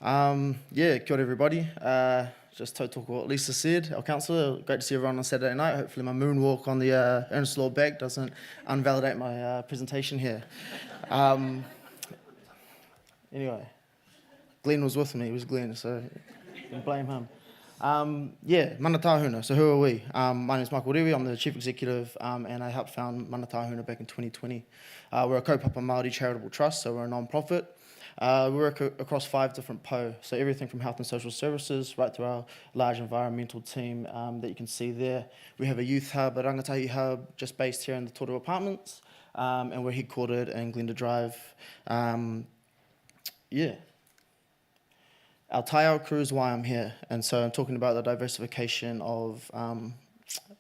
Yeah, kia ora everybody. Just to talk what Lisa said, our councillor. Great to see everyone on Saturday night. Hopefully my moonwalk on the Ernest Law bag doesn't invalidate my presentation here. Anyway, Glenn was with me. It was Glenn, so you can blame him. Yeah, Mana Tāhuna. So who are we? My name is Michael Rewi. I'm the Chief Executive, and I helped found Mana Tāhuna back in 2020. We're a kaupapa Māori charitable trust, so we're a non-profit. We work across 5 different PO, so everything from health and social services right through our large environmental team that you can see there. We have a youth hub, a rangatahi hub, just based here in the Toro Apartments, and we're headquartered in Glenda Drive. Yeah. Our taiao crew is why I'm here, and so I'm talking about the diversification of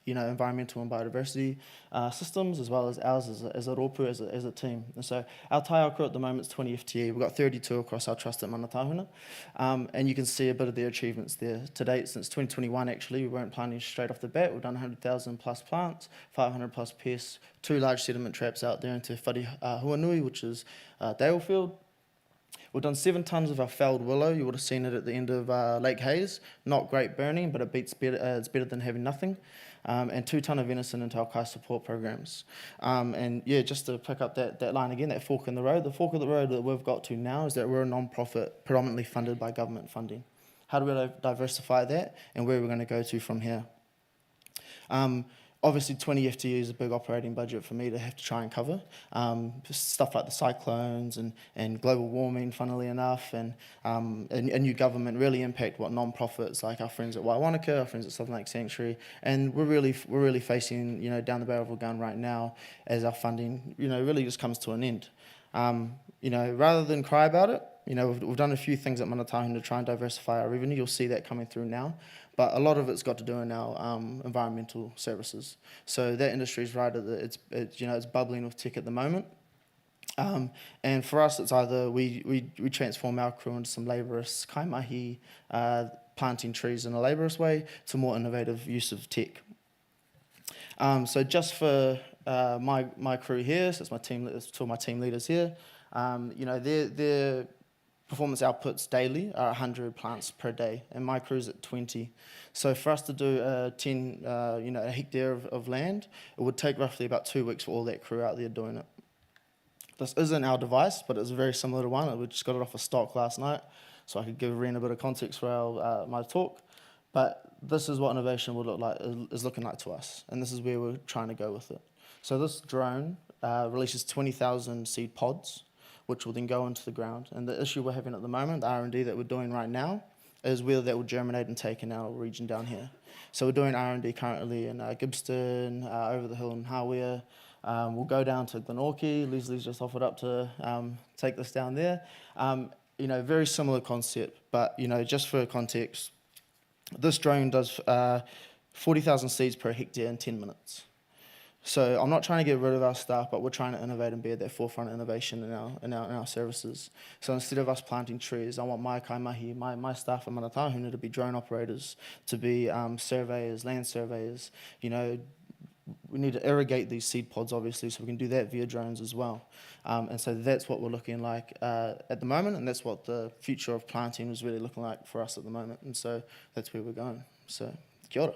environmental and biodiversity systems, as well as ours as a rōpū, as a team. And so our taiao crew at the moment is 20 FTE. We've got 32 across our trust at Mana Tāhuna, and you can see a bit of their achievements there. To date, since 2021 actually, we weren't planting straight off the bat. We've done 100,000 plus plants, 500 plus pests, 2 large sediment traps out there into Whare Huanui, which is Dalefield. We've done 7 tonnes of our felled willow. You would have seen it at the end of Lake Hayes. Not great burning, but it's better than having nothing. And 2 tonne of venison into our kai support programs. And yeah, just to pick up that line again, that fork in the road. The fork of the road that we've got to now is that we're a non-profit, predominantly funded by government funding. How do we diversify that, and where are we going to go to from here? Obviously, 20 FTE is a big operating budget for me to have to try and cover. Stuff like the cyclones and global warming, funnily enough, and new government really impact what non-profits like our friends at Waiwanaka, our friends at Southern Lake Sanctuary, and we're really facing down the barrel of a gun right now as our funding really just comes to an end. Rather than cry about it, we've done a few things at Mana Tāhuna to try and diversify our revenue. You'll see that coming through now. But a lot of it's got to do in our environmental services. So that industry is right at it's bubbling with tech at the moment. And for us, it's either we transform our crew into some labourers, kaimahi, planting trees in a labourous way, to more innovative use of tech. So just for my crew here, so it's my team. It's 2 of my team leaders here. Their performance outputs daily are 100 plants per day, and my crew's at 20. So for us to do a hectare of land, it would take roughly about 2 weeks for all that crew out there doing it. This isn't our device, but it's very similar to one. We just got it off of stock last night, so I could give Ren a bit of context for my talk. But this is what innovation would look like, is looking like to us, and this is where we're trying to go with it. So this drone releases 20,000 seed pods, which will then go into the ground. And the issue we're having at the moment, the R&D that we're doing right now, is whether that will germinate and take in our region down here. So we're doing R&D currently in Gibbston, over the hill in Hawea. We'll go down to Glenorchy. Leslie's just offered up to take this down there. Very similar concept, but just for context, this drone does 40,000 seeds per hectare in 10 minutes. So I'm not trying to get rid of our staff, but we're trying to innovate and be at that forefront of innovation in our services. So instead of us planting trees, I want my kaimahi, my staff at Mana Tāhuna to be drone operators, to be surveyors, land surveyors. We need to irrigate these seed pods, obviously, so we can do that via drones as well. And so that's what we're looking like at the moment, and that's what the future of planting is really looking like for us at the moment. And so that's where we're going. So, kia ora.